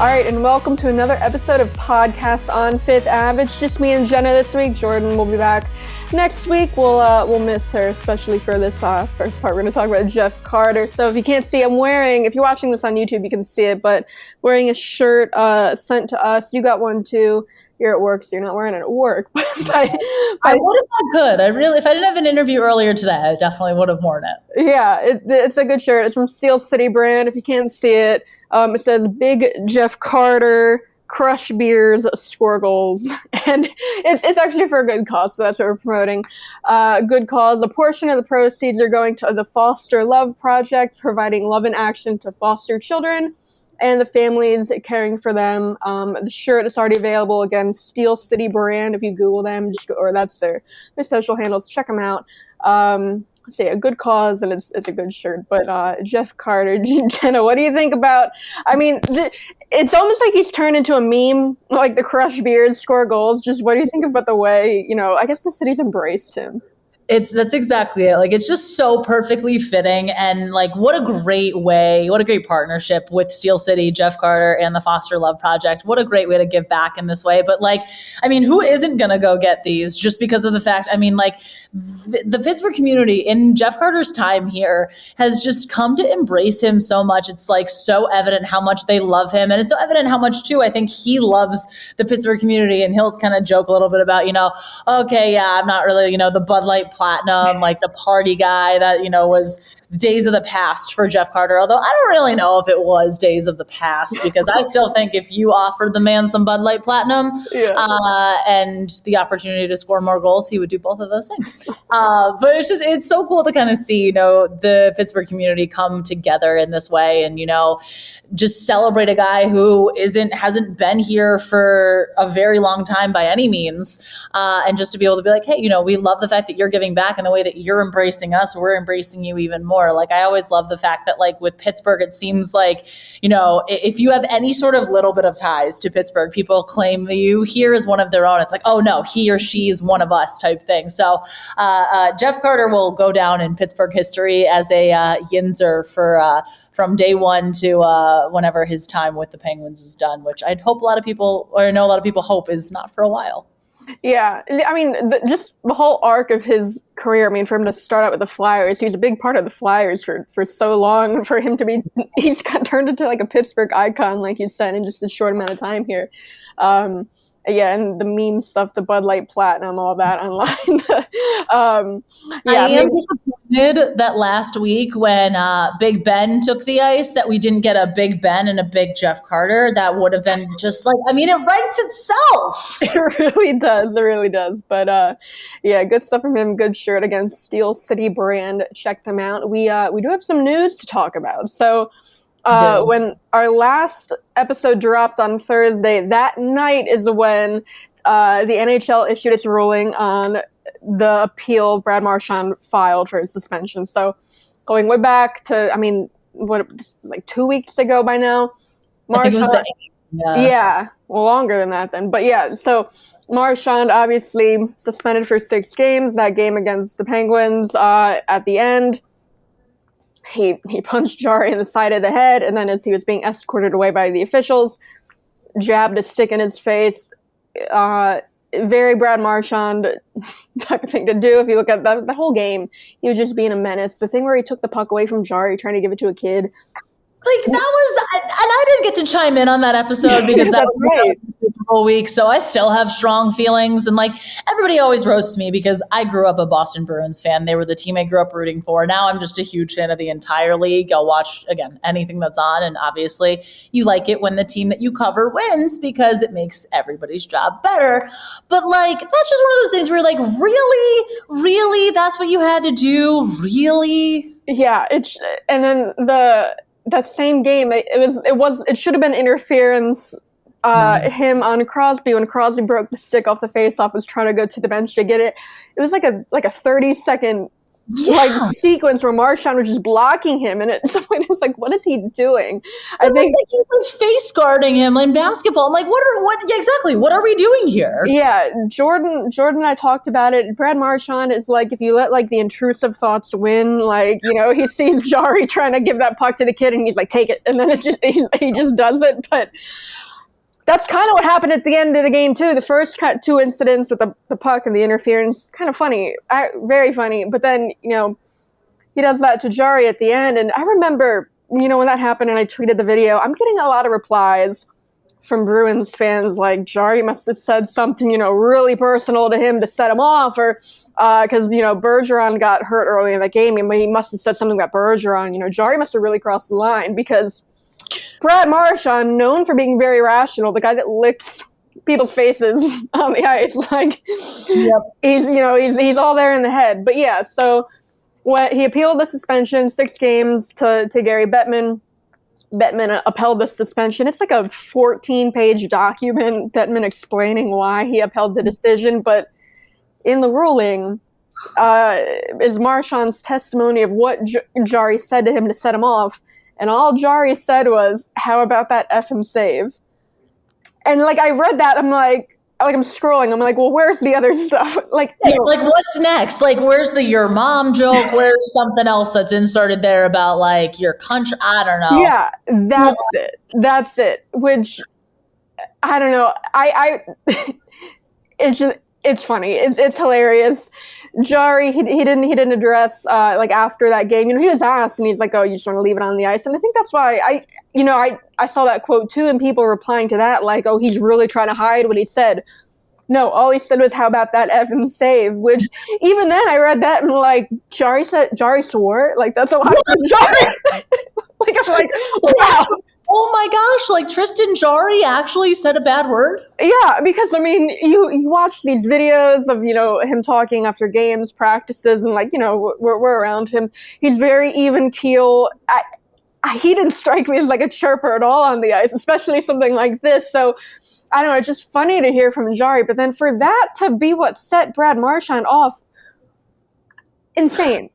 All right, and welcome to another episode of Podcast on Fifth Ave. It's just me and Jenna this week. Jordan will be back next week. We'll miss her, especially for this first part. We're going to talk about Jeff Carter. So if you can't see, if you're watching this on YouTube, you can see it, but wearing a shirt sent to us. You got one too. You're at work, so you're not wearing it at work. But I would if I could. If I didn't have an interview earlier today, I definitely would have worn it. Yeah, it's a good shirt. It's from Steel City brand. If you can't see it, it says Big Jeff Carter, Crush Beers, Score Goals. And it's actually for a good cause, so that's what we're promoting. Good cause. A portion of the proceeds are going to the Foster Love Project, providing love and action to foster children and the families caring for them. The shirt is already available. Again, Steel City brand. If you Google them, or that's their social handles, check them out. So yeah, a good cause, and it's a good shirt. But Jeff Carter, Jenna, what do you think about? I mean, it's almost like he's turned into a meme, like the Crush Beers, Score Goals. Just what do you think about the way, I guess the city's embraced him? That's exactly it. It's just so perfectly fitting, and what a great partnership with Steel City, Jeff Carter, and the Foster Love Project. What a great way to give back in this way. But who isn't going to go get these just because of the fact, the Pittsburgh community in Jeff Carter's time here has just come to embrace him so much. It's so evident how much they love him, and it's so evident how much too, I think he loves the Pittsburgh community, and he'll kind of joke a little bit about, okay, yeah, I'm not really, the Bud Light Platinum, the party guy that, was days of the past for Jeff Carter. Although I don't really know if it was days of the past, because I still think if you offered the man some Bud Light Platinum and the opportunity to score more goals, he would do both of those things. But it's so cool to kind of see, the Pittsburgh community come together in this way and, just celebrate a guy who hasn't been here for a very long time by any means. And just to be able to be like, hey, we love the fact that you're giving back, and the way that you're embracing us, we're embracing you even more. I always love the fact that with Pittsburgh, it seems if you have any sort of little bit of ties to Pittsburgh, people claim you here as one of their own. It's oh no, he or she is one of us type thing. So Jeff Carter will go down in Pittsburgh history as a Yinzer for from day one to whenever his time with the Penguins is done, which I know a lot of people hope is not for a while. Yeah, just the whole arc of his career. For him to start out with the Flyers, he was a big part of the Flyers for so long. For him to he's got turned into a Pittsburgh icon, like you said, in just a short amount of time here. Yeah, and the meme stuff, the Bud Light Platinum, all that online. I am disappointed that last week when Big Ben took the ice that we didn't get a Big Ben and a Big Jeff Carter. That would have been just it writes itself. It really does. But yeah, good stuff from him. Good shirt against Steel City brand. Check them out. We do have some news to talk about. So when our last episode dropped on Thursday, that night is when the NHL issued its ruling on the appeal Brad Marchand filed for his suspension. So going way back to, 2 weeks ago by now. Marchand, longer than that then. But yeah, so Marchand obviously suspended for 6 games. That game against the Penguins at the end. He punched Jarry in the side of the head, and then as he was being escorted away by the officials, jabbed a stick in his face. Very Brad Marchand type of thing to do. If you look at the whole game, he was just being a menace. The thing where he took the puck away from Jarry, trying to give it to a kid. That was, and I didn't get to chime in on that episode because that was right. The Super Bowl week, so I still have strong feelings. And everybody always roasts me because I grew up a Boston Bruins fan. They were the team I grew up rooting for. Now I'm just a huge fan of the entire league. I'll watch, again, anything that's on, and obviously you like it when the team that you cover wins because it makes everybody's job better. But that's just one of those things where really, that's what you had to do? Really? Yeah, and then that same game, it should have been interference. Him on Crosby when Crosby broke the stick off the faceoff, was trying to go to the bench to get it. It was like a 30-second like sequence where Marchand was just blocking him, and at some point it's like, what is he doing? I think like he's like face guarding him in basketball. I'm like, exactly? What are we doing here? Yeah, Jordan and I talked about it. Brad Marchand is like, if you let like the intrusive thoughts win, like, you know, he sees Jarry trying to give that puck to the kid, and he's like, take it, and then he just does it. But that's kind of what happened at the end of the game, too. The first two incidents with the puck and the interference, kind of funny, very funny. But then, you know, he does that to Jarry at the end. And I remember, you know, when that happened and I tweeted the video, I'm getting a lot of replies from Bruins fans like, Jarry must have said something, you know, really personal to him to set him off, or because, you know, Bergeron got hurt early in the game, and he must have said something about Bergeron. You know, Jarry must have really crossed the line, because Brad Marchand, known for being very rational, the guy that licks people's faces on the ice, like, he's all there in the head. But yeah, so he appealed the suspension, 6 games to Gary Bettman. Bettman upheld the suspension. It's like a 14-page document, Bettman explaining why he upheld the decision. But in the ruling is Marchand's testimony of what Jarry said to him to set him off. And all Jarry said was, how about that effing save? And, like, I read that, I'm scrolling. I'm like, well, where's the other stuff? Like, you know, like, what's next? Like, where's the your mom joke? Where's something else that's inserted there about, like, your country? I don't know. Yeah, that's it. Which, I don't know. It's funny. It's hilarious. Jarry, he didn't address like after that game. You know, he was asked, and he's like, "Oh, you just want to leave it on the ice." And I think that's why I saw that quote too, and people replying to that like, "Oh, he's really trying to hide what he said." No, all he said was, "How about that effing save?" Which even then, I read that and like, Jarry swore. Like, that's a lot from Jarry. Like, I'm like, wow. Oh my gosh, like Tristan Jarry actually said a bad word? Yeah, because I mean, you watch these videos of, you know, him talking after games, practices, and like, you know, we're around him. He's very even keel. He didn't strike me as like a chirper at all on the ice, especially something like this. So I don't know, it's just funny to hear from Jarry, but then for that to be what set Brad Marchand off, insane.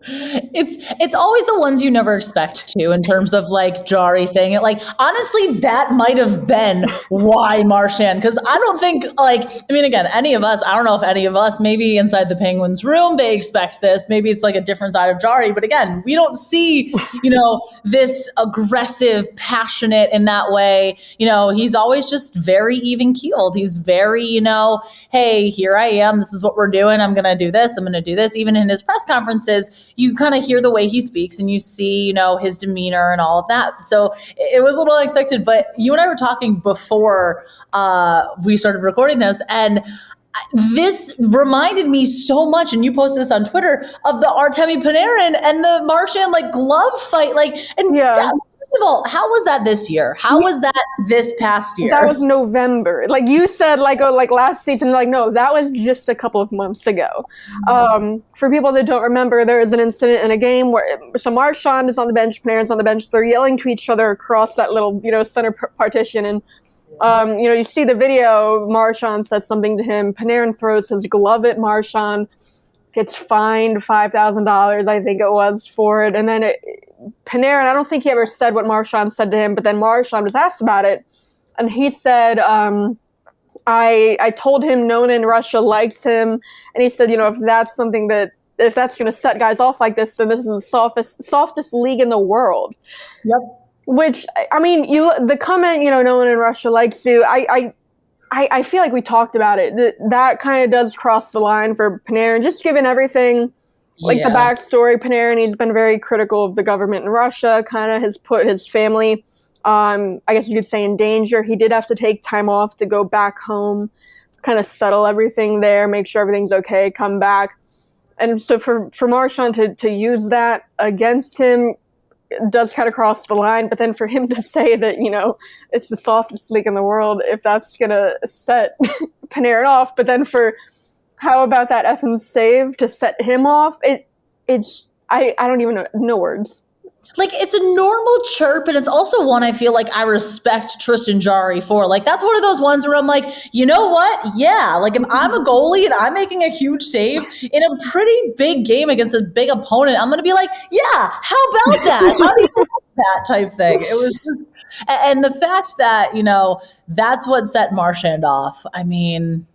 It's always the ones you never expect to, in terms of like Jarry saying it. Like, honestly, that might have been why Marchand, because I don't think, like, I mean, again, any of us, I don't know if any of us, maybe inside the Penguins room, they expect this. Maybe it's like a different side of Jarry, but again, we don't see, you know, this aggressive, passionate in that way. You know, he's always just very even keeled. He's very, you know, hey, here I am. This is what we're doing. I'm going to do this. I'm going to do this. Even in his press conferences, you kind of hear the way he speaks and you see, you know, his demeanor and all of that. So it was a little unexpected, but you and I were talking before we started recording this, and this reminded me so much, and you posted this on Twitter, of the Artemi Panarin and the Marchand like glove fight. Like, and first of all, how was that this year? How was that this past year? That was November. Like you said, like, oh, like last season. Like, no, that was just a couple of months ago. For people that don't remember, there was an incident in a game where Marchand is on the bench, Panarin's on the bench. They're yelling to each other across that little, you know, center partition, and you know, you see the video. Marchand says something to him. Panarin throws his glove at Marchand, gets fined $5,000, I think it was, for it, and then Panarin, I don't think he ever said what Marchand said to him, but then Marchand was asked about it, and he said, I told him no one in Russia likes him, and he said, you know, if that's going to set guys off like this, then this is the softest league in the world. Yep. Which, I mean, the comment, you know, no one in Russia likes you, I feel like we talked about it. That kind of does cross the line for Panarin, just given everything. Like the backstory, Panarin, he's been very critical of the government in Russia, kind of has put his family, I guess you could say, in danger. He did have to take time off to go back home, kind of settle everything there, make sure everything's okay, come back. And so for Marchand to use that against him does kind of cross the line. But then for him to say that, you know, it's the softest league in the world, if that's going to set Panarin off, but then for how about that effing save to set him off? I don't even know words. Like, it's a normal chirp, and it's also one I feel like I respect Tristan Jarry for. Like, that's one of those ones where I'm like, you know what? Yeah, like, if I'm a goalie and I'm making a huge save in a pretty big game against a big opponent, I'm going to be like, yeah, how about that? How do you like that type thing? It was just, and the fact that, that's what set Marchand off. I mean,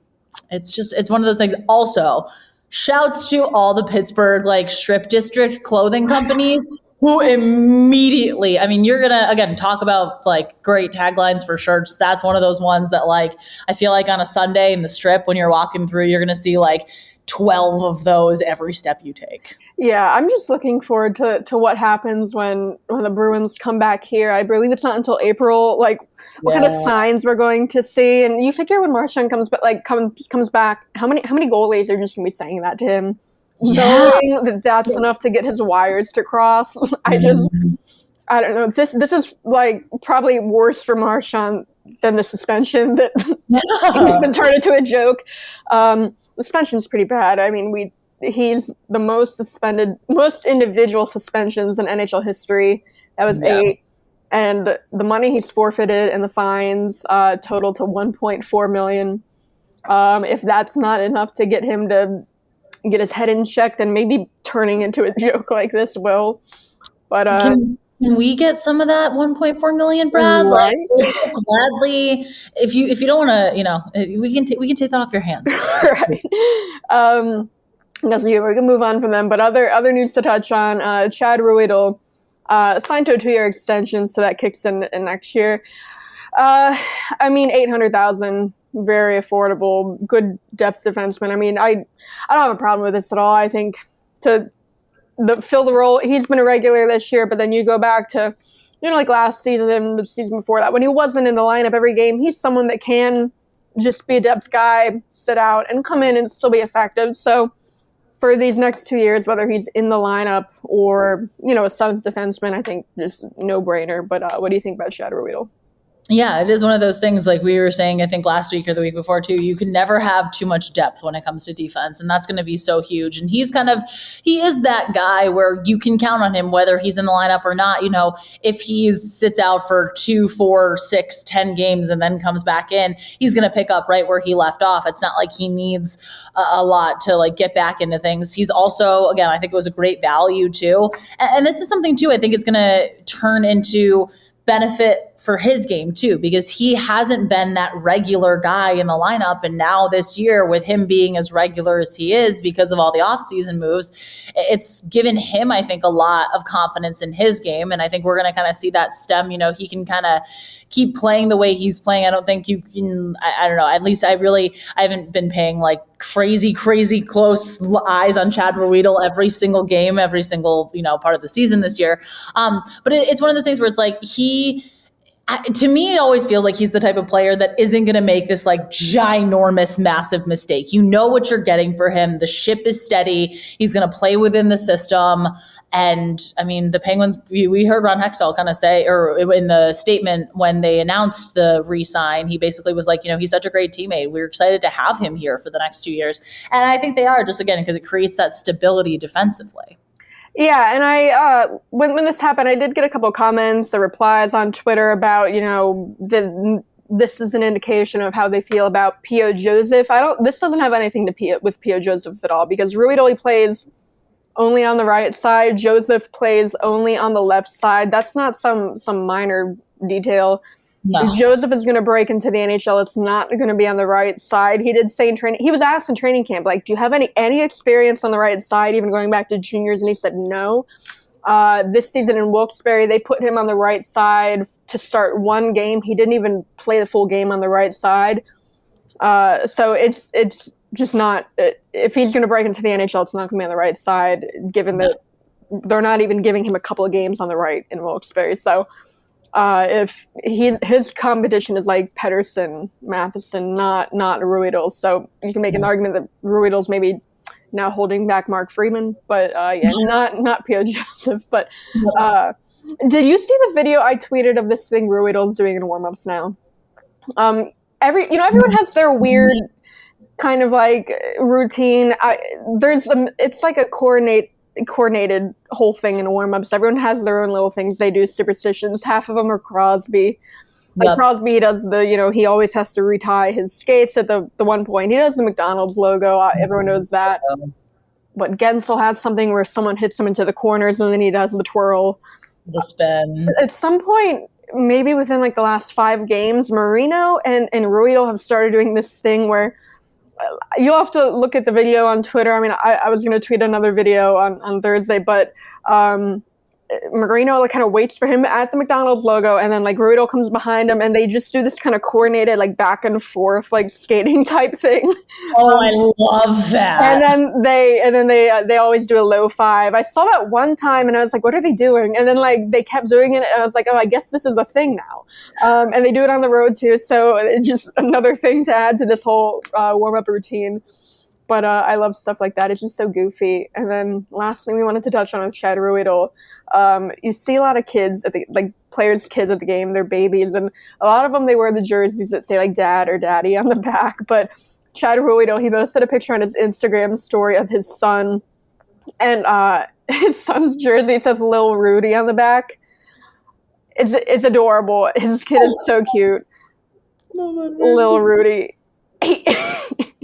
it's one of those things. Also, shouts to all the Pittsburgh, like, strip district clothing companies who immediately, I mean, you're going to, again, talk about like great taglines for shirts. That's one of those ones that, like, I feel like on a Sunday in the strip, when you're walking through, you're going to see like 12 of those every step you take. Yeah, I'm just looking forward to what happens when the Bruins come back here. I believe it's not until April. Like, what kind of signs we're going to see? And you figure when Marchand comes back, how many goalies are just going to be saying that to him? Knowing that's enough to get his wires to cross. I don't know. This is like probably worse for Marchand than the suspension that he's been turned into a joke. The suspension's pretty bad. I mean, he's the most individual suspensions in NHL history. That was 8. And the money he's forfeited and the fines total to $1.4 million. If that's not enough to get him to get his head in check, then maybe turning into a joke like this will. But can we get some of that 1.4 million, Brad? Right? Like, gladly, if you don't want to, we can take that off your hands. Right. We can move on from them. But other news to touch on: Chad Ruhwedel signed to a 2-year extension, so that kicks in next year. I mean, $800,000. Very affordable, good depth defenseman. I mean, I don't have a problem with this at all. I think to fill the role, he's been a regular this year, but then you go back to, like last season, the season before that, when he wasn't in the lineup every game, he's someone that can just be a depth guy, sit out, and come in and still be effective. So for these next 2 years, whether he's in the lineup or, a seventh defenseman, I think just no-brainer. But what do you think about Chad Ruhwedel? Yeah, it is one of those things, like we were saying, I think last week or the week before too, you can never have too much depth when it comes to defense. And that's going to be so huge. And he is that guy where you can count on him, whether he's in the lineup or not. If he sits out for 2, 4, 6, 10 games and then comes back in, he's going to pick up right where he left off. It's not like he needs a lot to like get back into things. He's also, again, I think it was a great value too. And this is something too, I think it's going to turn into benefit for his game too, because he hasn't been that regular guy in the lineup. And now this year, with him being as regular as he is because of all the offseason moves, it's given him, I think, a lot of confidence in his game. And I think we're going to kind of see that stem. He can kind of keep playing the way he's playing. I don't think you can, I don't know, at least I haven't been paying like crazy close eyes on Chad Ruhwedel every single game, every single, part of the season this year. But it's one of those things where it's like to me, it always feels like he's the type of player that isn't going to make this like ginormous, massive mistake. You know what you're getting for him. The ship is steady. He's going to play within the system. And I mean, the Penguins, we heard Ron Hextall kind of say, or in the statement when they announced the re-sign, he basically was like, he's such a great teammate. We're excited to have him here for the next 2 years. And I think they are, just again, because it creates that stability defensively. Yeah, and I when this happened, I did get a couple comments or replies on Twitter about this is an indication of how they feel about P.O. Joseph. This doesn't have anything to with P.O. Joseph at all, because Ruhwedel plays only on the right side. Joseph plays only on the left side. That's not some minor detail. No. If Joseph is going to break into the NHL, it's not going to be on the right side. He did say in training, he was asked in training camp, like, do you have any experience on the right side, even going back to juniors? And he said no. This season in Wilkes-Barre, they put him on the right side to start one game. He didn't even play the full game on the right side. So it's just not, if he's going to break into the NHL, it's not going to be on the right side, given that they're not even giving him a couple of games on the right in Wilkes-Barre. So if his competition is like Pettersson, Matheson, not Ruhwedel. So you can make an argument that Ruhwedel's maybe now holding back Mark Friedman, but not P.O. Joseph. But did you see the video I tweeted of this thing Ruhwedel's doing in warm-ups now? Everyone has their weird kind of like routine. It's like a coordinated whole thing in warm-ups. Everyone has their own little things they do, superstitions. Half of them are Crosby. Like Crosby does he always has to retie his skates at the one point. He does the McDonald's logo. Everyone knows that. But Gensel has something where someone hits him into the corners and then he does the twirl. The spin. At some point, maybe within like the last 5 games, Marino and Ruhwedel have started doing this thing where you'll have to look at the video on Twitter. I mean, I was going to tweet another video on Thursday, but Marino like kind of waits for him at the McDonald's logo, and then like Ruhwedel comes behind him, and they just do this kind of coordinated like back and forth like skating type thing. Oh, I love that. And then they always do a low 5. I saw that one time, and I was like, what are they doing? And then like they kept doing it, and I was like, oh, I guess this is a thing now. And they do it on the road too, so it's just another thing to add to this whole warm up routine. But I love stuff like that. It's just so goofy. And then last thing we wanted to touch on with Chad Ruhwedel, you see a lot of kids, players' kids at the game, they're babies. And a lot of them, they wear the jerseys that say like dad or daddy on the back. But Chad Ruhwedel, he posted a picture on his Instagram story of his son. And his son's jersey says Lil Rudy on the back. It's adorable. His kid is so cute. Lil Rudy.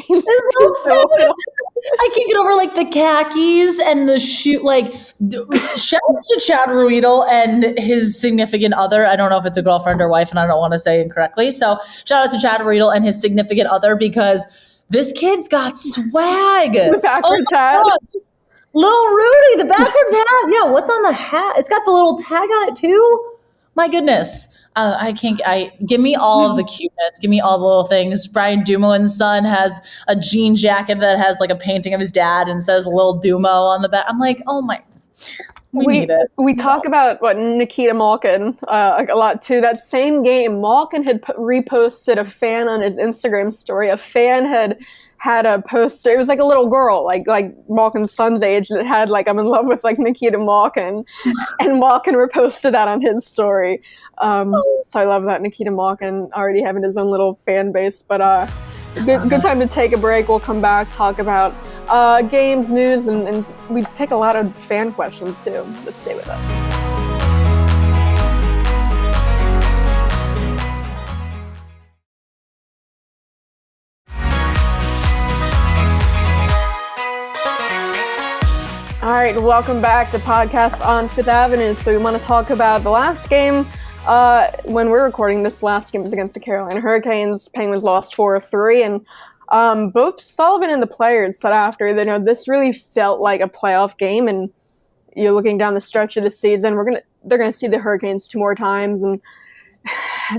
He's so I can't get over like the khakis and the shoe. Like, shouts to Chad Ruhwedel and his significant other. I don't know if it's a girlfriend or wife, and I don't want to say incorrectly. So shout out to Chad Ruhwedel and his significant other, because this kid's got swag. The backwards hat. Little Rudy, the backwards hat. Yeah, what's on the hat? It's got the little tag on it too. My goodness. Give me all of the cuteness. Give me all the little things. Brian Dumoulin's son has a jean jacket that has like a painting of his dad and says Lil Dumo on the back. I'm like, oh my, we need it. We talk about Nikita Malkin a lot too. That same game, Malkin had reposted a fan on his Instagram story. A fan had a poster. It was like a little girl, like Malkin's son's age, that had like, I'm in love with like Nikita Malkin, and Malkin reposted that on his story. So I love that Nikita Malkin already having his own little fan base. But good time to take a break. We'll come back, talk about games, news, and we take a lot of fan questions too. Just stay with us. All right, welcome back to Podcast on Fifth Avenue. So we want to talk about the last game. When we're recording, this last game was against the Carolina Hurricanes. Penguins lost 4-3, and both Sullivan and the players said after that, this really felt like a playoff game. And you're looking down the stretch of the season, they're gonna see the Hurricanes 2 more times, and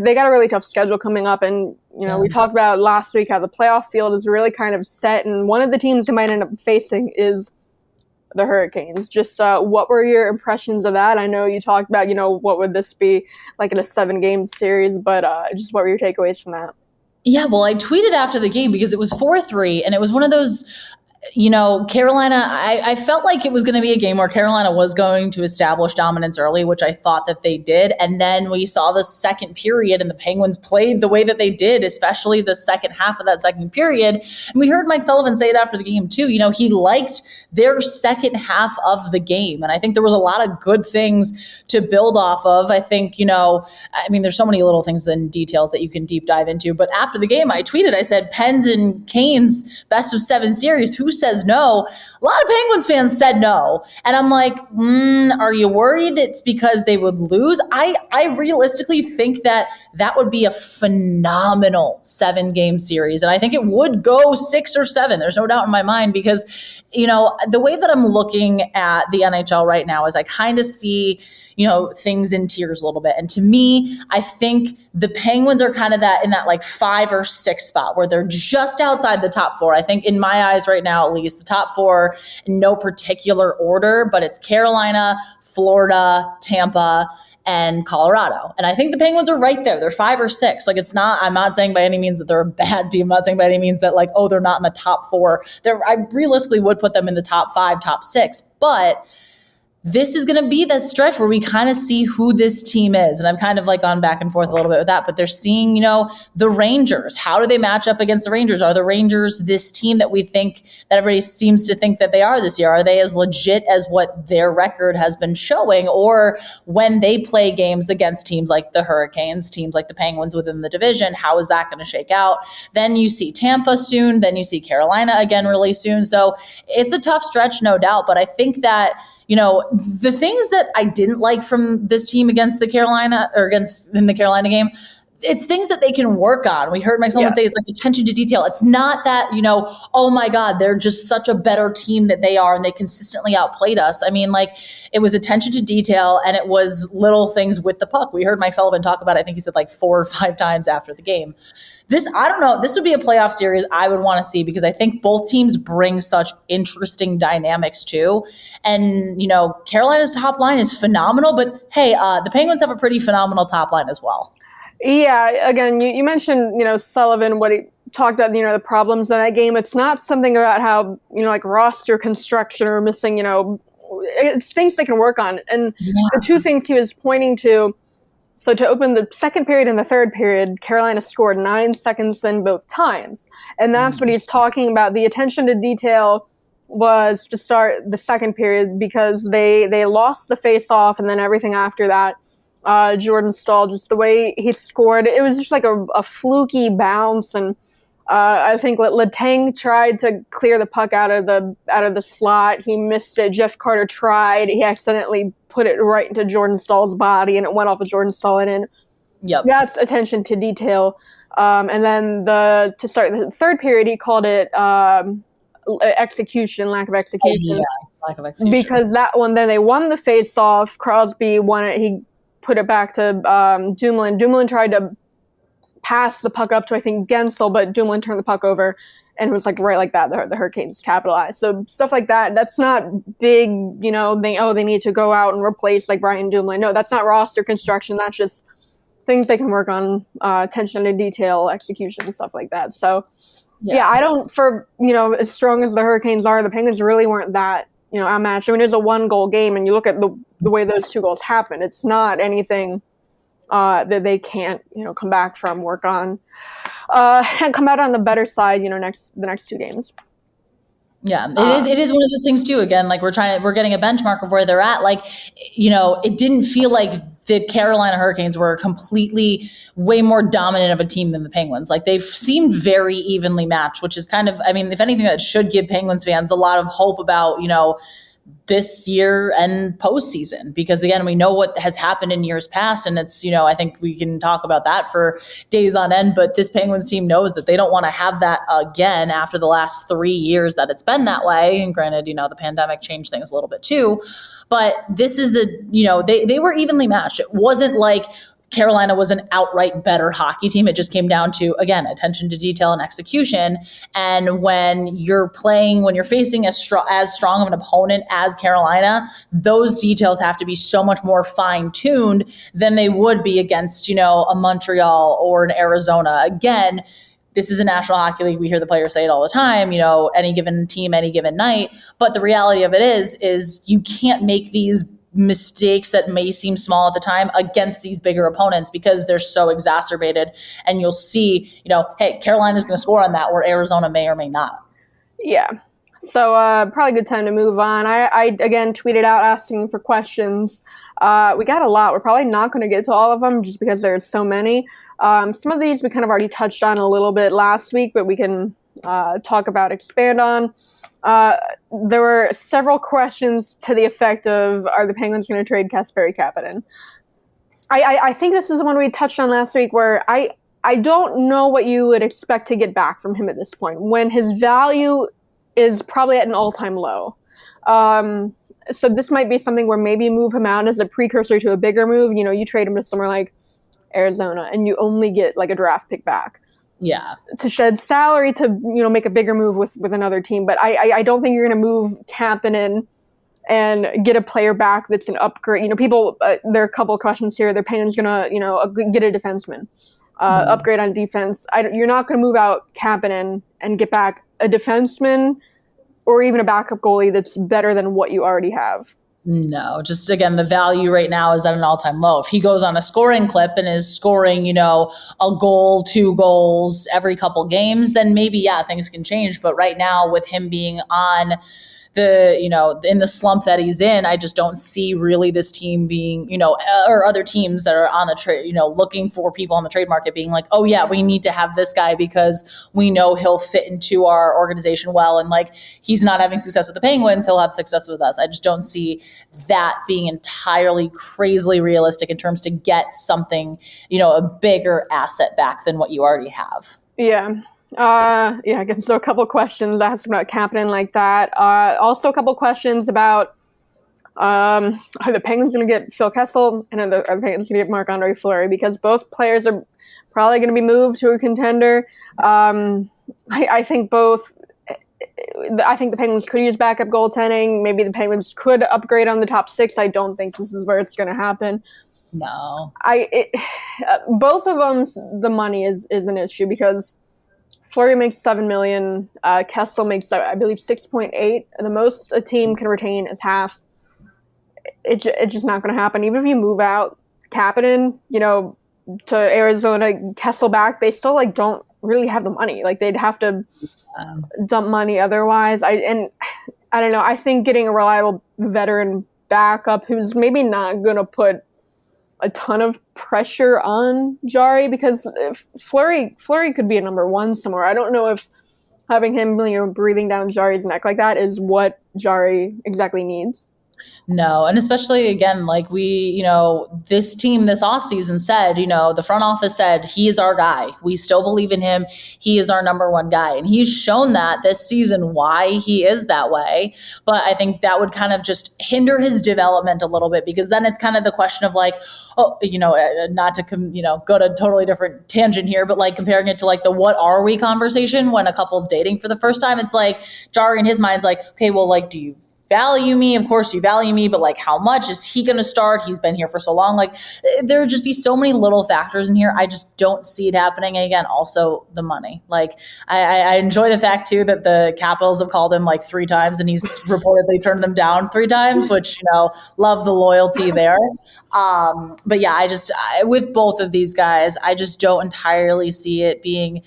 they got a really tough schedule coming up. And we talked about last week how the playoff field is really kind of set, and one of the teams they might end up facing is the Hurricanes. Just what were your impressions of that? I know you talked about, what would this be like in a 7-game series, but just what were your takeaways from that? Yeah, well, I tweeted after the game because it was 4-3, and it was one of those, Carolina, I felt like it was going to be a game where Carolina was going to establish dominance early, which I thought that they did. And then we saw the second period and the Penguins played the way that they did, especially the second half of that second period. And we heard Mike Sullivan say it after the game too. He liked their second half of the game. And I think there was a lot of good things to build off of. I think, there's so many little things and details that you can deep dive into. But after the game, I tweeted, I said, Pens and Canes, best of 7 series. Who says no? A lot of Penguins fans said no. And I'm like, are you worried it's because they would lose? I realistically think that would be a phenomenal 7-game series. And I think it would go 6 or 7. There's no doubt in my mind, because, the way that I'm looking at the NHL right now is I kind of see, things in tiers a little bit. And to me, I think the Penguins are kind of in that like 5 or 6 spot where they're just outside the top 4. I think in my eyes right now, at least the top 4 in no particular order, but it's Carolina, Florida, Tampa, and Colorado. And I think the Penguins are right there. They're 5 or 6. Like, I'm not saying by any means that they're a bad team. I'm not saying by any means that like, they're not in the top 4. I realistically would put them in the top 5, top 6, but this is going to be that stretch where we kind of see who this team is. And I've kind of like gone back and forth a little bit with that, but they're seeing, the Rangers. How do they match up against the Rangers? Are the Rangers this team that we think that everybody seems to think that they are this year? Are they as legit as what their record has been showing? Or when they play games against teams like the Hurricanes, teams like the Penguins within the division, how is that going to shake out? Then you see Tampa soon, then you see Carolina again really soon. So it's a tough stretch, no doubt, but I think that the things that I didn't like from this team against the Carolina in the Carolina game, it's things that they can work on. We heard Mike Sullivan say it's like attention to detail. It's not that, oh my God, they're just such a better team that they are and they consistently outplayed us. I mean, like it was attention to detail and it was little things with the puck. We heard Mike Sullivan talk about it. I think he said like 4 or 5 times after the game. I don't know. This would be a playoff series I would want to see because I think both teams bring such interesting dynamics too. And, Carolina's top line is phenomenal, but hey, the Penguins have a pretty phenomenal top line as well. Yeah, again, you mentioned, Sullivan, what he talked about, the problems in that game. It's not something about how, like roster construction or missing, it's things they can work on. And the two things he was pointing to, so to open the second period and the third period, Carolina scored 9 seconds in both times. And that's what he's talking about. The attention to detail was to start the second period because they lost the face-off and then everything after that. Jordan Staal, just the way he scored, it was just like a fluky bounce, and I think Letang tried to clear the puck out of the slot. He missed it. Jeff Carter tried. He accidentally put it right into Jordan Staal's body, and it went off of Jordan Staal and in. Yep. That's attention to detail. And then to start the third period, he called it execution, lack of execution. Lack of execution. Because that one, then they won the face-off. Crosby won it. He put it back to Dumoulin. Dumoulin tried to pass the puck up to, I think, Kessel, but Dumoulin turned the puck over, and it was like right like that. The Hurricanes capitalized. So stuff like that, that's not big, they need to go out and replace like Brian Dumoulin. No, that's not roster construction. That's just things they can work on, attention to detail, execution, stuff like that. So, I don't, as strong as the Hurricanes are, the Penguins really weren't that, outmatched. I mean, it was a 1-goal game, and you look at the way those 2 goals happened. It's not anything that they can't, come back from, work on, and come out on the better side, the next 2 games. Yeah, it is one of those things too. Again, like we're getting a benchmark of where they're at. Like, it didn't feel like the Carolina Hurricanes were completely way more dominant of a team than the Penguins. Like they've seemed very evenly matched, which is kind of, I mean, if anything, that should give Penguins fans a lot of hope about, this year and postseason, because again, we know what has happened in years past, and it's, I think we can talk about that for days on end, but this Penguins team knows that they don't want to have that again after the last 3 years that it's been that way. And granted, the pandemic changed things a little bit too, but this is they were evenly matched. It wasn't like Carolina was an outright better hockey team. It just came down to, again, attention to detail and execution. And when you're facing as strong of an opponent as Carolina, those details have to be so much more fine-tuned than they would be against, a Montreal or an Arizona. Again, this is a National Hockey League. We hear the players say it all the time, any given team, any given night. But the reality of it is you can't make these mistakes that may seem small at the time against these bigger opponents because they're so exacerbated. And you'll see, hey, Carolina's going to score on that where Arizona may or may not. Yeah. So probably a good time to move on. I again tweeted out asking for questions. We got a lot. We're probably not going to get to all of them just because there's so many. Some of these we kind of already touched on a little bit last week, but we can talk about, expand on. There were several questions to the effect of, are the Penguins going to trade Kasperi Kapanen? I think this is the one we touched on last week where I don't know what you would expect to get back from him at this point when his value is probably at an all-time low. So this might be something where maybe you move him out as a precursor to a bigger move. You trade him to somewhere like Arizona and you only get like a draft pick back. Yeah. To shed salary to, make a bigger move with another team. But I don't think you're going to move Kapanen and get a player back that's an upgrade. People, there are a couple of questions here. Their Penguins going to get a defenseman, upgrade on defense. You're not going to move out Kapanen and get back a defenseman or even a backup goalie that's better than what you already have. No, just again, the value right now is at an all-time low. If he goes on a scoring clip and is scoring, a goal, 2 goals every couple games, then maybe, yeah, things can change. But right now, with him being on in the slump that he's in, I just don't see really this team being, or other teams that are on the trade, looking for people on the trade market being like, oh yeah, we need to have this guy because we know he'll fit into our organization well. And like, he's not having success with the Penguins, he'll have success with us. I just don't see that being entirely crazily realistic in terms to get something, a bigger asset back than what you already have. Yeah. Again, so a couple of questions asked about Kapanen like that. Also a couple of questions about are the Penguins going to get Phil Kessel and are the Penguins going to get Marc-Andre Fleury, because both players are probably going to be moved to a contender. I think the Penguins could use backup goaltending. Maybe the Penguins could upgrade on the top 6. I don't think this is where it's going to happen. No. Both of them, the money is an issue because Fleury makes $7 million. Kessel makes, I believe, 6.8. The most a team can retain is half. It's just not going to happen. Even if you move out Kapanen, to Arizona, Kessel back, they still don't really have the money. They'd have to dump money otherwise. I don't know. I think getting a reliable veteran backup who's maybe not going to put a ton of pressure on Jarry, because Fleury could be a number 1 somewhere. I don't know if having him, breathing down Jarry's neck like that is what Jarry exactly needs. No, and especially, again, this team this offseason said, the front office said, he is our guy. We still believe in him. He is our number 1 guy. And he's shown that this season why he is that way. But I think that would kind of just hinder his development a little bit, because then it's kind of the question of not to, go to a totally different tangent here, but comparing it to the what are we conversation when a couple's dating for the first time. It's Jarry in his mind's okay, well, do you value me? Of course you value me, but how much is he going to start? He's been here for so long. There would just be so many little factors in here. I just don't see it happening. And again, also the money. I enjoy the fact too that the Capitals have called him 3 times and he's reportedly turned them down 3 times, which, love the loyalty there. But yeah, with both of these guys, I just don't entirely see it being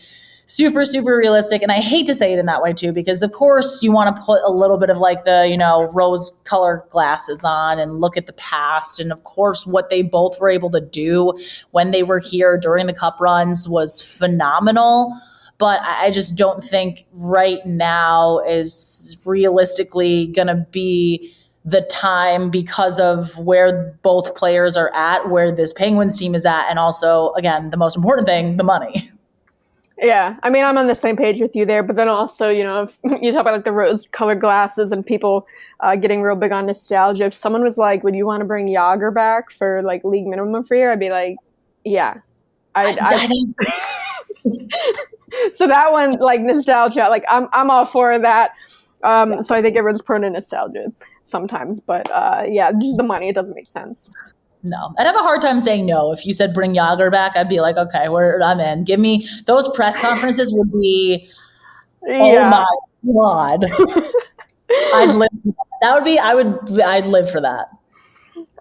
super, super realistic. And I hate to say it in that way too, because of course you want to put a little bit of the, rose colored glasses on and look at the past. And of course, what they both were able to do when they were here during the cup runs was phenomenal. But I just don't think right now is realistically going to be the time, because of where both players are at, where this Penguins team is at. And also, again, the most important thing, the money. Yeah, I mean, I'm on the same page with you there, but then also, if you talk about the rose-colored glasses and people getting real big on nostalgia, if someone was would you want to bring Jágr back for league minimum for a year? I'd be yeah. So that one, nostalgia, I'm all for that. So I think everyone's prone to nostalgia sometimes, but yeah, just the money, it doesn't make sense. No. I'd have a hard time saying no. If you said bring Jágr back, I'd be okay, I'm in. Give me those press conferences would be, oh my God. I'd live for that. I'd live for that.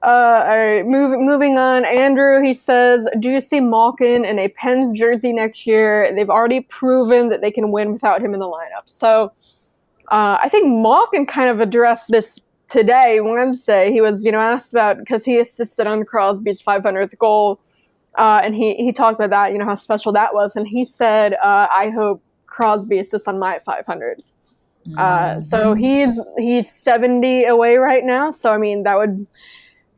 All right, moving on. Andrew, he says, do you see Malkin in a Pens jersey next year? They've already proven that they can win without him in the lineup. So I think Malkin kind of addressed this today, Wednesday. He was, asked about, because he assisted on Crosby's 500th goal, and he talked about that, how special that was, and he said, I hope Crosby assists on my 500th. So he's 70 away right now, so I mean, that would,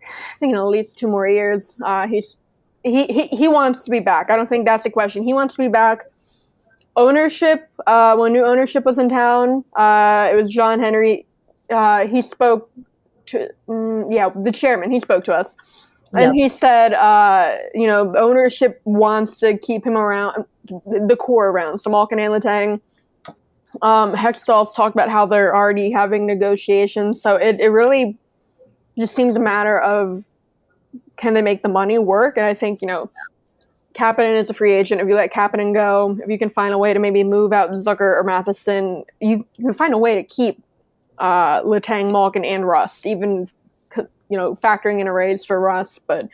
I think, in at least 2 more years. He wants to be back. I don't think that's the question. He wants to be back. Ownership, when new ownership was in town, it was John Henry. He spoke to, the chairman. He spoke to us, and he said, ownership wants to keep him around, the core around. So Malkin and Letang, Hextall's talked about how they're already having negotiations. So it really just seems a matter of, can they make the money work? And I think, Kapanen is a free agent. If you let Kapanen go, if you can find a way to maybe move out Zucker or Matheson, you can find a way to keep Letang, Malkin, and Rust, even factoring in a raise for Russ. But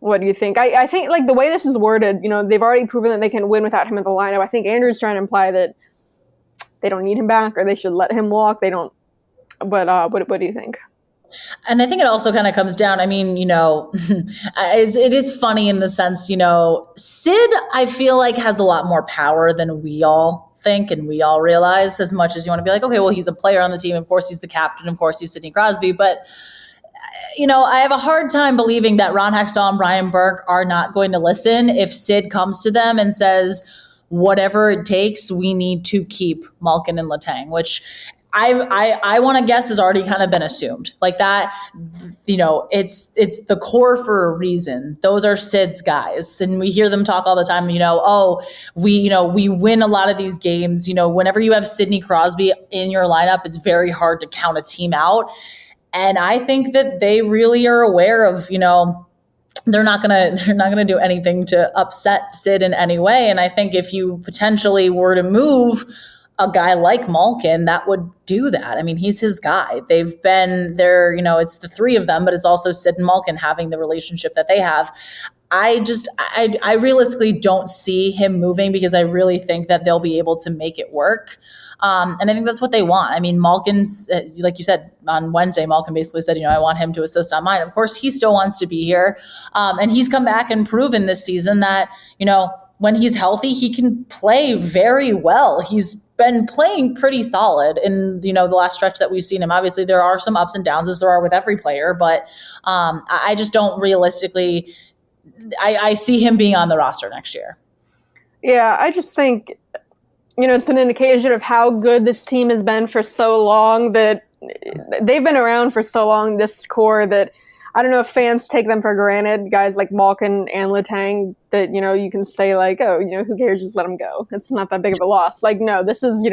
what do you think? I think like the way this is worded, they've already proven that they can win without him in the lineup. I think Andrew's trying to imply that they don't need him back or they should let him walk. They don't. But what do you think? And I think it also kind of comes down, I mean, it is funny in the sense, Sid, I feel like has a lot more power than we all think and we all realize, as much as you want to be like, okay, well, he's a player on the team. Of course, he's the captain. Of course, he's Sidney Crosby. But, I have a hard time believing that Ron Hextall and Brian Burke are not going to listen if Sid comes to them and says, whatever it takes, we need to keep Malkin and Letang, which I want to guess has already kind of been assumed like that. It's the core for a reason. Those are Sid's guys. And we hear them talk all the time, we win a lot of these games. Whenever you have Sidney Crosby in your lineup, it's very hard to count a team out. And I think that they really are aware of, they're not gonna do anything to upset Sid in any way. And I think if you potentially were to move a guy like Malkin, that would do that. I mean, he's his guy. They've been there, it's the three of them, but it's also Sid and Malkin having the relationship that they have. I realistically don't see him moving because I really think that they'll be able to make it work. And I think that's what they want. I mean, Malkin's, like you said, on Wednesday, Malkin basically said, I want him to assist on mine. Of course, he still wants to be here. And he's come back and proven this season that, when he's healthy, he can play very well. He's been playing pretty solid in, the last stretch that we've seen him. Obviously, there are some ups and downs, as there are with every player, but I just don't realistically I see him being on the roster next year. Yeah, I just think, it's an indication of how good this team has been for so long, that they've been around for so long, this core, that I don't know if fans take them for granted, guys like Malkin and Letang, that, you can say like, oh, who cares, just let them go. It's not that big of a loss. Like, no, this is,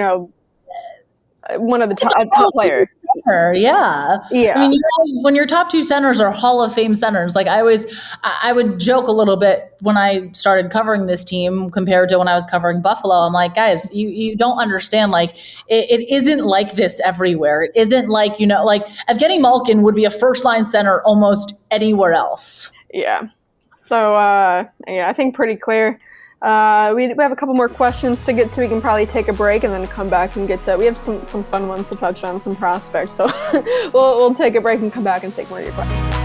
one of the top players. Yeah. I mean, when your top two centers are Hall of Fame centers, like I would joke a little bit when I started covering this team compared to when I was covering Buffalo. I'm like, guys, you don't understand. Like, it isn't like this everywhere. It isn't like, like Evgeny Malkin would be a first line center almost anywhere else. Yeah. So, I think pretty clear. We have a couple more questions to get to. We can probably take a break and then come back and get to. We have some fun ones to touch on, some prospects. So we'll take a break and come back and take more of your questions.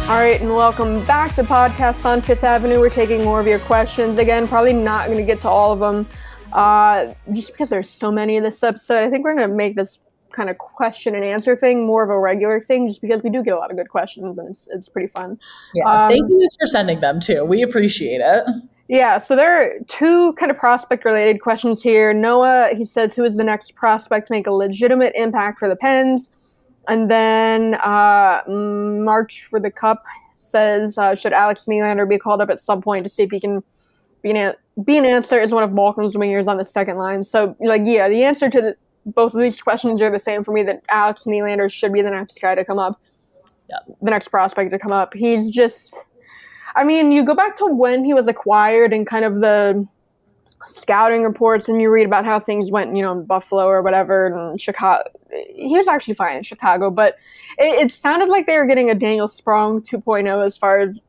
All right, and welcome back to Podcast on Fifth Avenue. We're taking more of your questions. Again, probably not going to get to all of them. Just because there's so many in this episode, I think we're going to make this kind of question and answer thing more of a regular thing, just because we do get a lot of good questions and it's pretty fun. Yeah, thank you for sending them too. We appreciate it. Yeah, so there are two kind of prospect related questions here. Noah, he says, who is the next prospect to make a legitimate impact for the Pens? And then March for the Cup says, should Alex Nylander be called up at some point to see if he can be an answer as one of Malkin's wingers on the second line? So, the answer to both of these questions are the same for me, that Alex Nylander should be the next guy to come up, the next prospect to come up. He's just, you go back to when he was acquired and kind of the scouting reports, and you read about how things went, in Buffalo or whatever, and Chicago. He was actually fine in Chicago, but it sounded like they were getting a Daniel Sprong 2.0 as far as,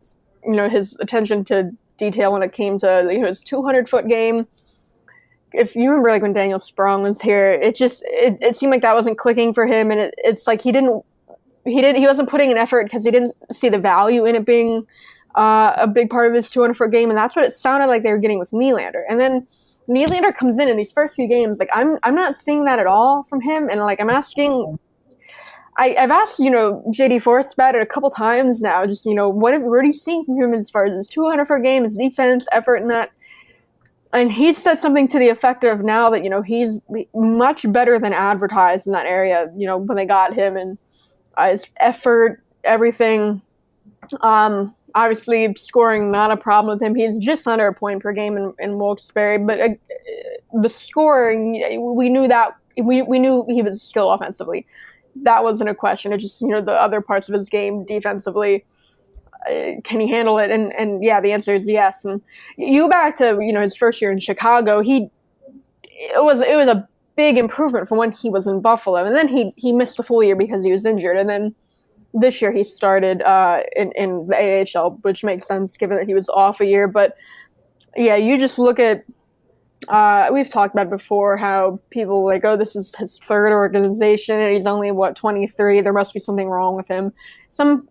his attention to detail when it came to his 200-foot game. If you remember, when Daniel Sprong was here, it seemed like that wasn't clicking for him, and it's like he wasn't putting an effort because he didn't see the value in it being a big part of his 200-foot game, and that's what it sounded like they were getting with Nylander. And then Nylander comes in these first few games, I'm not seeing that at all from him, and I'm asking. I've asked, JD Forrest about it a couple times now. Just, what are you seeing from him as far as his 200-foot game, his defense, effort, and that? And he said something to the effect of now that, he's much better than advertised in that area, when they got him, and his effort, everything. Obviously, scoring not a problem with him. He's just under a point per game in Wilkes-Barre, but the scoring, we knew that. We knew he was skilled offensively. That wasn't a question. It just, the other parts of his game defensively. can he handle it? And yeah, the answer is yes. And you go back to, his first year in Chicago, it was a big improvement from when he was in Buffalo. And then he missed the full year because he was injured. And then this year he started in the AHL, which makes sense given that he was off a year. But yeah, you just look at, we've talked about before how people like, oh, this is his third organization and he's only 23. There must be something wrong with him.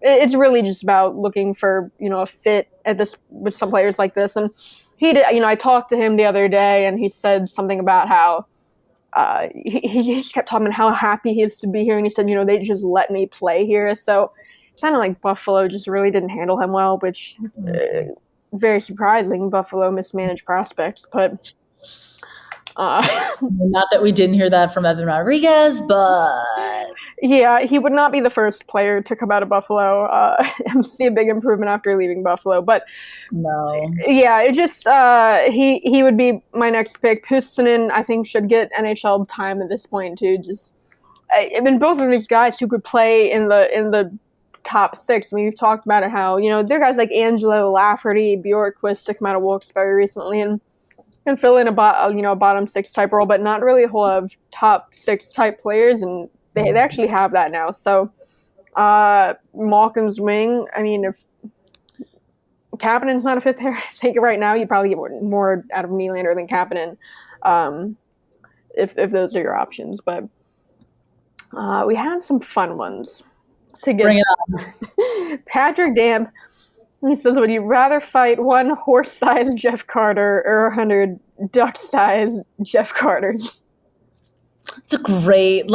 It's really just about looking for, a fit with some players like this. And he did, I talked to him the other day and he said something about how he just kept talking about how happy he is to be here. And he said, they just let me play here. So it sounded like Buffalo just really didn't handle him well, which very surprising. Buffalo mismanaged prospects, but not that we didn't hear that from Evan Rodriguez, but yeah, he would not be the first player to come out of Buffalo and see a big improvement after leaving Buffalo. But no, yeah, it just he would be my next pick. Puustinen, I think, should get NHL time at this point too. Both of these guys who could play in the top six. I mean, we've talked about it how there are guys like Angelo, Lafferty, Bjorkquist to come out of Wilkes-Barre recently and fill in a bottom six type role, but not really a whole lot of top six type players, and they actually have that now. So Malkin's wing, I mean, if Kapanen's not a fit there, I think right now you'd probably get more out of Nylander than Kapanen, if those are your options. But we have some fun ones to get. Bring it on. Patrick Damp. He says, would you rather fight one horse-sized Jeff Carter or 100 duck-sized Jeff Carters? It's a great,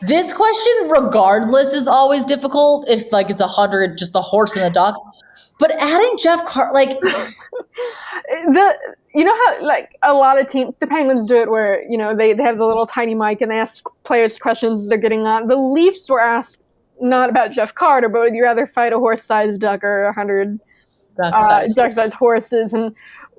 this question regardless is always difficult if it's 100, just the horse and the duck. But adding Jeff Carter, how a lot of teams, the Penguins do it where, they have the little tiny mic and they ask players questions as they're getting on. The Leafs were asked not about Jeff Carter, but would you rather fight a horse-sized duck or 100 duck-sized horses? And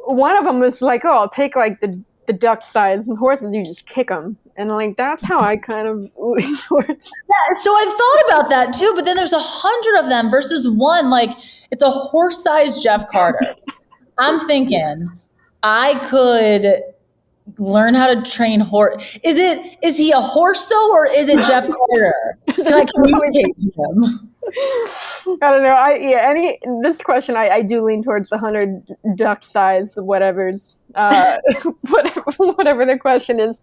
one of them was like, oh, I'll take the duck-sized, and horses, you just kick them. And that's how I kind of lean towards. Yeah, so I've thought about that too, but then there's 100 of them versus one, it's a horse-sized Jeff Carter. I'm thinking I could learn how to train horse. Is he a horse though, or is it Jeff Carter? Can I communicate to him? I don't know. This question, I do lean towards the 100 duck-sized whatever's, whatever the question is,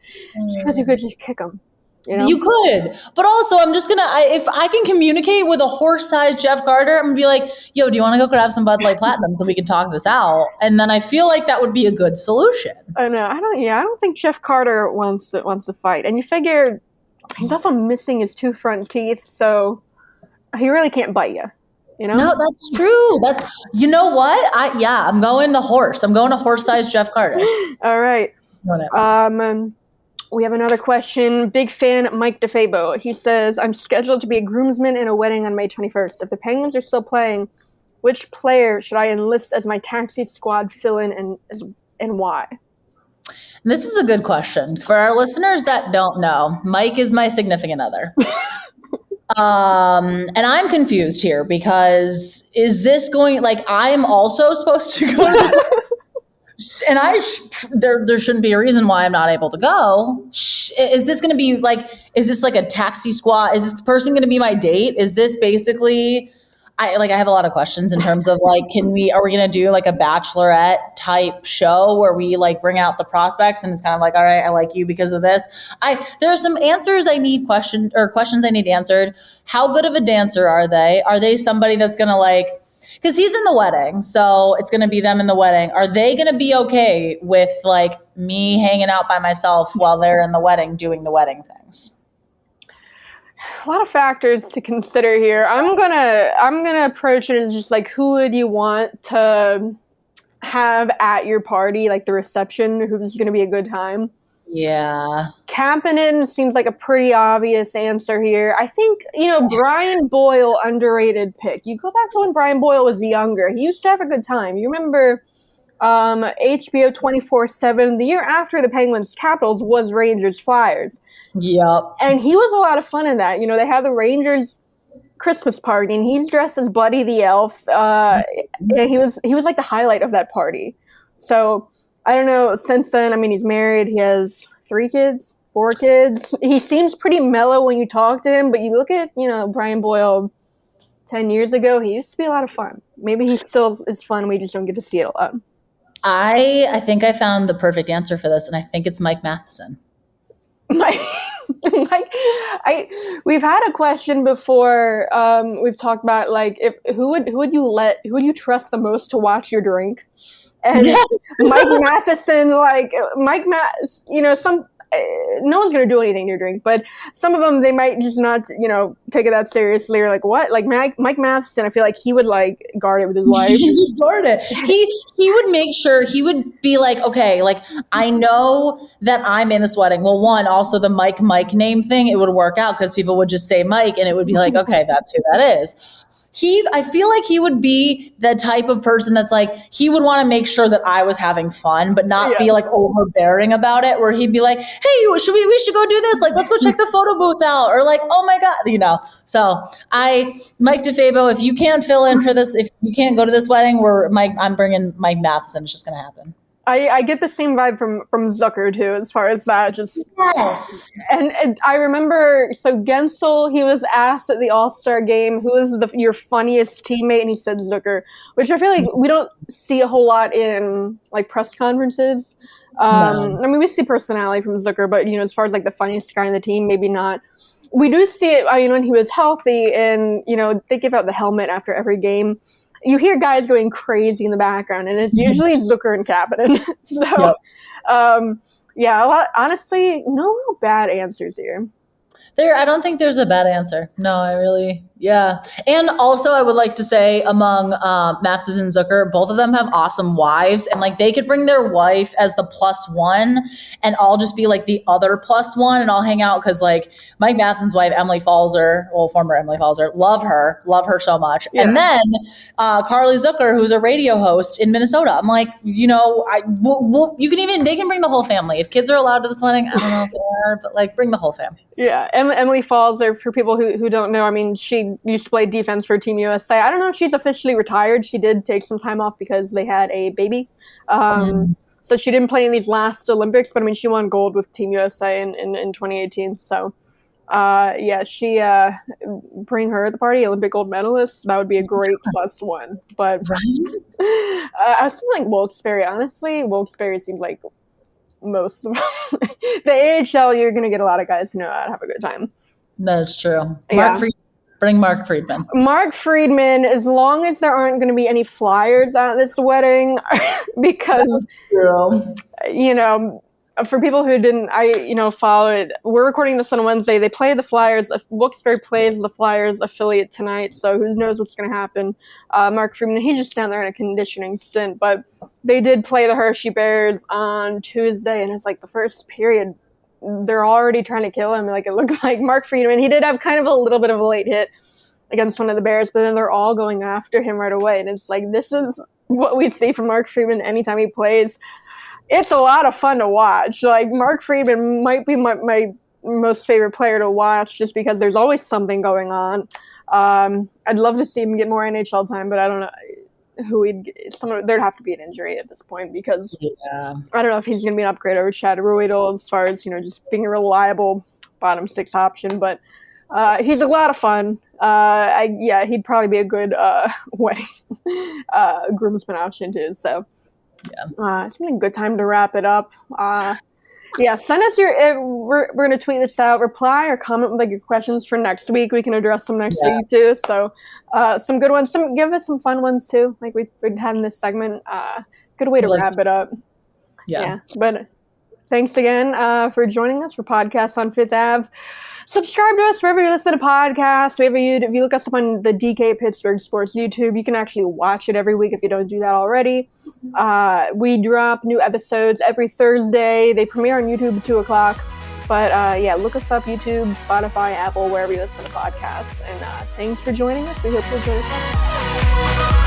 because you could just kick them. You could, but also I'm just if I can communicate with a horse-sized Jeff Carter, I'm gonna be like, yo, do you want to go grab some Bud Light Platinum so we can talk this out? And then I feel like that would be a good solution. I know. I don't think Jeff Carter wants to fight. And you figure he's also missing his 2 front teeth, so he really can't bite you. No, that's true. You know what? I'm going the horse. I'm going to horse-sized Jeff Carter. All right. We have another question. Big fan Mike DeFabo. He says, I'm scheduled to be a groomsman in a wedding on May 21st. If the Penguins are still playing, which player should I enlist as my taxi squad fill-in and why? This is a good question. For our listeners that don't know, Mike is my significant other. And I'm confused here because is this going, I'm also supposed to go to this and there shouldn't be a reason why I'm not able to go. Is this going to be is this a taxi squad? Is this person going to be my date? Is this basically, I have a lot of questions in terms of are we going to do a bachelorette type show where we bring out the prospects and it's kind of all right, I like you because of this. There are some answers I need questions I need answered. How good of a dancer are they? Are they somebody that's going to because he's in the wedding, so it's going to be them in the wedding. Are they going to be okay with me hanging out by myself while they're in the wedding doing the wedding things? A lot of factors to consider here. I'm gonna approach it as just who would you want to have at your party, the reception, who's going to be a good time. Yeah. Kapanen seems like a pretty obvious answer here. I think, Brian Boyle, underrated pick. You go back to when Brian Boyle was younger. He used to have a good time. You remember HBO 24/7, the year after the Penguins Capitals was Rangers Flyers. Yep. And he was a lot of fun in that. They had the Rangers Christmas party, and he's dressed as Buddy the Elf. He was like the highlight of that party. So I don't know. Since then, I mean, he's married. He has 4 kids. He seems pretty mellow when you talk to him, but you look at, Brian Boyle 10 years ago, he used to be a lot of fun. Maybe he still is fun. We just don't get to see it a lot. I think I found the perfect answer for this, and I think it's Mike Matheson. Mike, we've had a question before. We've talked about like who would you trust the most to watch your drink, and yes. Mike Matheson, no one's gonna do anything to your drink, but some of them they might just not take it that seriously, or like what, like Mike Matheson, I feel like he would like guard it with his life. Guard it. He would make sure, he would be like, okay, like I know that I'm in this wedding. Well, one, also the Mike name thing, it would work out because people would just say Mike, and it would be like, okay, that's who that is. I feel like he would be the type of person that's like, he would want to make sure that I was having fun, but not be like overbearing about it, where he'd be like, hey, we should go do this. Like, let's go check the photo booth out, or like, oh my God, So Mike DeFabo, if you can't fill in for this, if you can't go to this wedding, I'm bringing Mike Matheson. It's just going to happen. I get the same vibe from Zucker too, as far as that. Just yes. And I remember, so Gensel, he was asked at the All-Star game, who is your funniest teammate, and he said Zucker, which I feel like we don't see a whole lot in like press conferences. No. I mean, we see personality from Zucker, but as far as like the funniest guy on the team, maybe not. We do see it, when he was healthy, and they give out the helmet after every game. You hear guys going crazy in the background, and it's usually Zucker and Kapanen. So, yep. Honestly, no real bad answers here. I don't think there's a bad answer. No, yeah. And also I would like to say among Matheson and Zucker, both of them have awesome wives, and like they could bring their wife as the +1, and I'll just be like the other +1, and I'll hang out because like Mike Matheson's wife, Emily Falzer, former Emily Falzer, love her so much. Yeah. And then Carly Zucker, who's a radio host in Minnesota. I'm like, they can bring the whole family. If kids are allowed to this wedding, I don't know if they are, but like bring the whole family. Yeah, Emily Falzer, for people who don't know, I mean, she used to play defense for Team USA. I don't know if she's officially retired. She did take some time off because they had a baby. So she didn't play in these last Olympics, but I mean, she won gold with Team USA in 2018. So, she bring her at the party, Olympic gold medalist. That would be a great +1. But I was thinking like Wilkes-Barre. Honestly, Wilkes-Barre seems like most of the AHL, you're going to get a lot of guys who know how to have a good time. That's true. Yeah. Bring Mark Friedman. Mark Friedman, as long as there aren't going to be any flyers at this wedding, because, for people who didn't, follow it, we're recording this on Wednesday. They play the Flyers. Wilkes-Barre plays the Flyers affiliate tonight, so who knows what's going to happen. Mark Friedman, he's just down there in a conditioning stint, but they did play the Hershey Bears on Tuesday, and it's like the first period, they're already trying to kill him. Like, it looked like Mark Friedman, he did have kind of a little bit of a late hit against one of the Bears, but then they're all going after him right away, and it's like, this is what we see from Mark Friedman anytime he plays. It's a lot of fun to watch. Like, Mark Friedman might be my most favorite player to watch just because there's always something going on. I'd love to see him get more NHL time, but I don't know who there'd have to be an injury at this point, because I don't know if he's going to be an upgrade over Chad Ruhwedel as far as, just being a reliable bottom 6 option, but he's a lot of fun. He'd probably be a good wedding groomsman option too, so. Yeah. It's been a good time to wrap it up. Send us we're going to tweet this out, reply or comment with like your questions for next week. We can address them next week too. So some good ones, give us some fun ones too, like we've had in this segment. Good way to wrap it up. Yeah. But thanks again for joining us for podcasts on Fifth Ave. Subscribe to us wherever you listen to podcasts. If you look us up on the DK Pittsburgh Sports YouTube, you can actually watch it every week if you don't do that already. We drop new episodes every Thursday. They premiere on YouTube at 2 o'clock. But look us up, YouTube, Spotify, Apple, wherever you listen to podcasts. And thanks for joining us. We hope you enjoy the show.